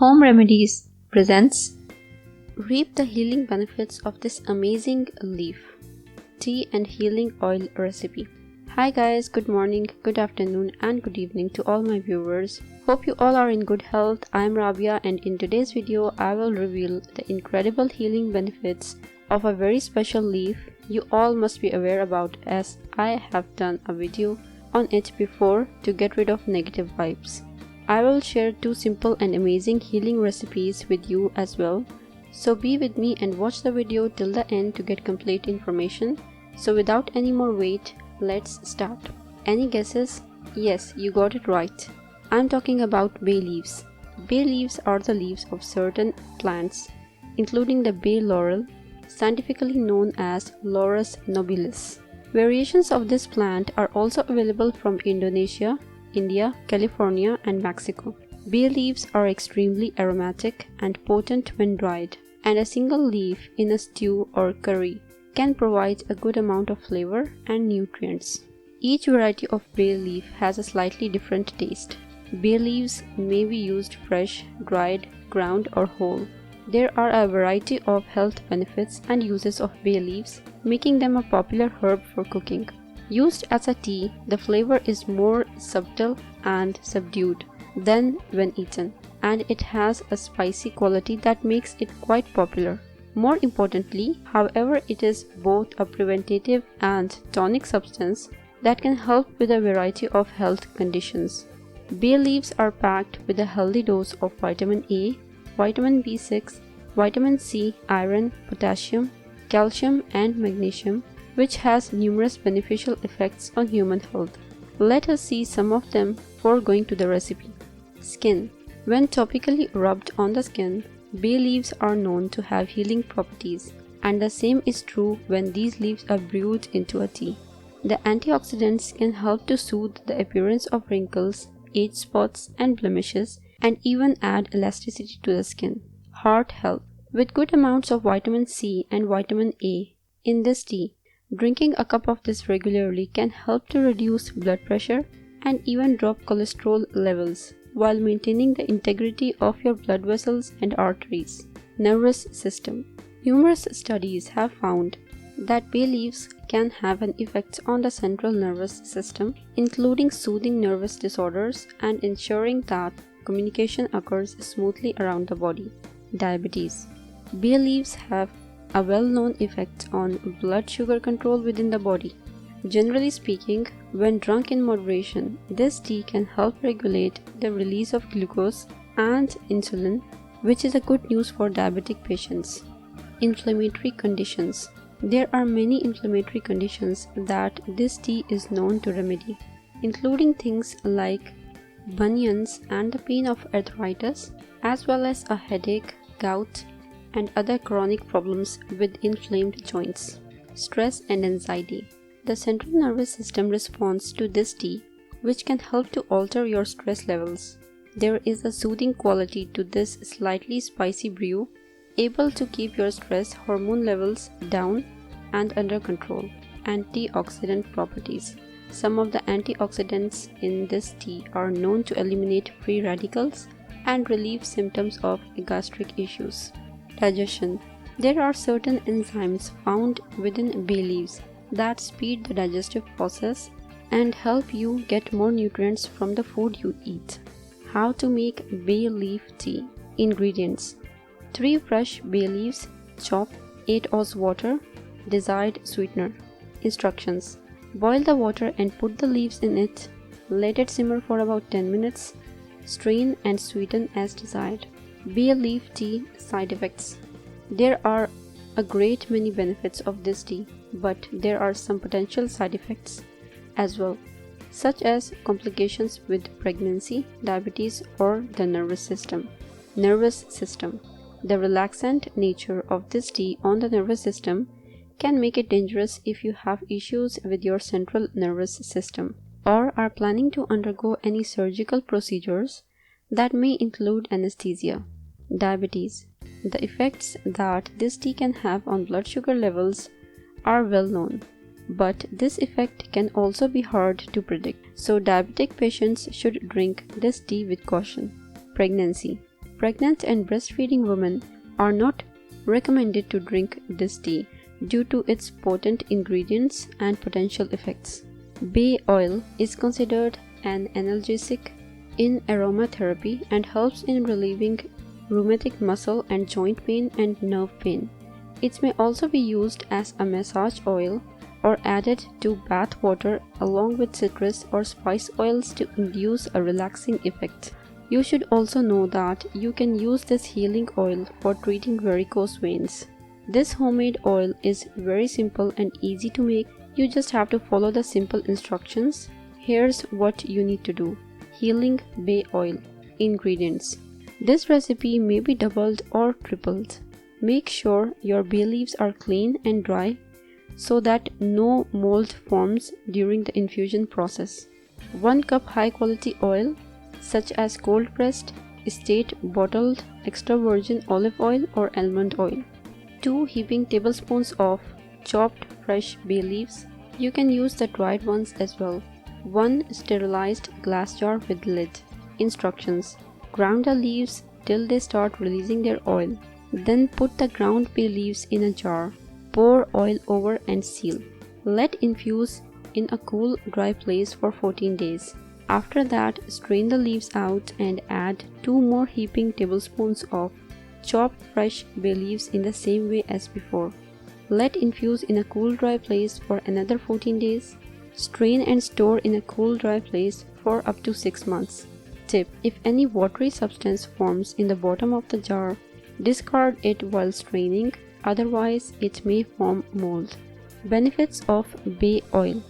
Home Remedies presents Reap the healing benefits of this amazing leaf, tea and healing oil recipe. Hi guys, good morning, good afternoon and good evening to all my viewers. Hope you all are in good health. I am Rabia and in today's video I will reveal the incredible healing benefits of a very special leaf you all must be aware about, as I have done a video on it before to get rid of negative vibes. I will share 2 simple and amazing healing recipes with you as well. So be with me and watch the video till the end to get complete information. So without any more wait, let's start. Any guesses? Yes, you got it right. I'm talking about bay leaves. Bay leaves are the leaves of certain plants, including the bay laurel, scientifically known as Laurus nobilis. Variations of this plant are also available from Indonesia, India, California, and Mexico. Bay leaves are extremely aromatic and potent when dried, and a single leaf in a stew or curry can provide a good amount of flavor and nutrients. Each variety of bay leaf has a slightly different taste. Bay leaves may be used fresh, dried, ground, or whole. There are a variety of health benefits and uses of bay leaves, making them a popular herb for cooking. Used as a tea, the flavor is more subtle and subdued than when eaten, and it has a spicy quality that makes it quite popular. More importantly, however, it is both a preventative and tonic substance that can help with a variety of health conditions. Bay leaves are packed with a healthy dose of vitamin A, vitamin B6, vitamin C, iron, potassium, calcium, and magnesium, which has numerous beneficial effects on human health. Let us see some of them before going to the recipe. Skin. When topically rubbed on the skin, bay leaves are known to have healing properties, and the same is true when these leaves are brewed into a tea. The antioxidants can help to soothe the appearance of wrinkles, age spots, and blemishes, and even add elasticity to the skin. Heart health. With good amounts of vitamin C and vitamin A in this tea, drinking a cup of this regularly can help to reduce blood pressure and even drop cholesterol levels while maintaining the integrity of your blood vessels and arteries. Nervous system. Numerous studies have found that bay leaves can have an effect on the central nervous system, including soothing nervous disorders and ensuring that communication occurs smoothly around the body. Diabetes. Bay leaves have a well-known effect on blood sugar control within the body. Generally speaking, when drunk in moderation, this tea can help regulate the release of glucose and insulin, which is a good news for diabetic patients. Inflammatory conditions. There are many inflammatory conditions that this tea is known to remedy, including things like bunions and the pain of arthritis, as well as a headache, gout, and other chronic problems with inflamed joints. Stress and anxiety. The central nervous system responds to this tea, which can help to alter your stress levels. There is a soothing quality to this slightly spicy brew, able to keep your stress hormone levels down and under control. Antioxidant properties. Some of the antioxidants in this tea are known to eliminate free radicals and relieve symptoms of gastric issues. Digestion. There are certain enzymes found within bay leaves that speed the digestive process and help you get more nutrients from the food you eat. How to make bay leaf tea. Ingredients: 3 fresh bay leaves, chop, 8 oz water, desired sweetener. Instructions: boil the water and put the leaves in it. Let it simmer for about 10 minutes. Strain and sweeten as desired. Bay leaf tea side effects. There are a great many benefits of this tea, but there are some potential side effects as well, such as complications with pregnancy, diabetes, or the nervous system. Nervous system. The relaxant nature of this tea on the nervous system can make it dangerous if you have issues with your central nervous system or are planning to undergo any surgical procedures that may include anesthesia. Diabetes. The effects that this tea can have on blood sugar levels are well known, but this effect can also be hard to predict, so diabetic patients should drink this tea with caution. Pregnancy. Pregnant and breastfeeding women are not recommended to drink this tea due to its potent ingredients and potential effects. Bay oil is considered an analgesic in aromatherapy and helps in relieving rheumatic muscle and joint pain and nerve pain. It may also be used as a massage oil or added to bath water along with citrus or spice oils to induce a relaxing effect. You should also know that you can use this healing oil for treating varicose veins. This homemade oil is very simple and easy to make. You just have to follow the simple instructions. Here's what you need to do. Healing bay oil. Ingredients. This recipe may be doubled or tripled. Make sure your bay leaves are clean and dry so that no mold forms during the infusion process. 1 cup high quality oil such as cold pressed, estate bottled, extra virgin olive oil or almond oil. 2 heaping tablespoons of chopped fresh bay leaves. You can use the dried ones as well. 1 sterilized glass jar with lid. Instructions. Ground the leaves till they start releasing their oil. Then put the ground bay leaves in a jar. Pour oil over and seal. Let infuse in a cool, dry place for 14 days. After that, strain the leaves out and add 2 more heaping tablespoons of chopped fresh bay leaves in the same way as before. Let infuse in a cool, dry place for another 14 days. Strain and store in a cool, dry place for up to 6 months. Tip: if any watery substance forms in the bottom of the jar, discard it while straining, otherwise it may form mold. Benefits of bay oil.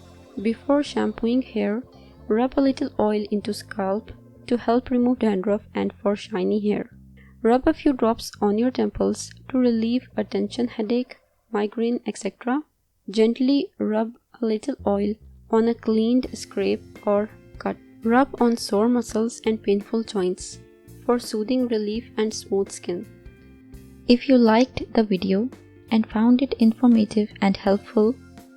Before shampooing hair, rub a little oil into scalp to help remove dandruff and for shiny hair. Rub a few drops on your temples to relieve a tension headache, migraine, etc. Gently rub a little oil on a cleaned scrape or cut. Rub on sore muscles and painful joints for soothing relief and smooth skin. If you liked the video and found it informative and helpful,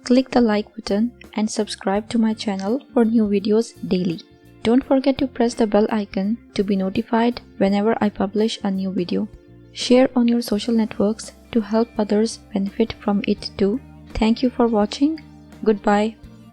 click the like button and subscribe to my channel for new videos daily. Don't forget to press the bell icon to be notified whenever I publish a new video. Share on your social networks to help others benefit from it too. Thank you for watching. Goodbye.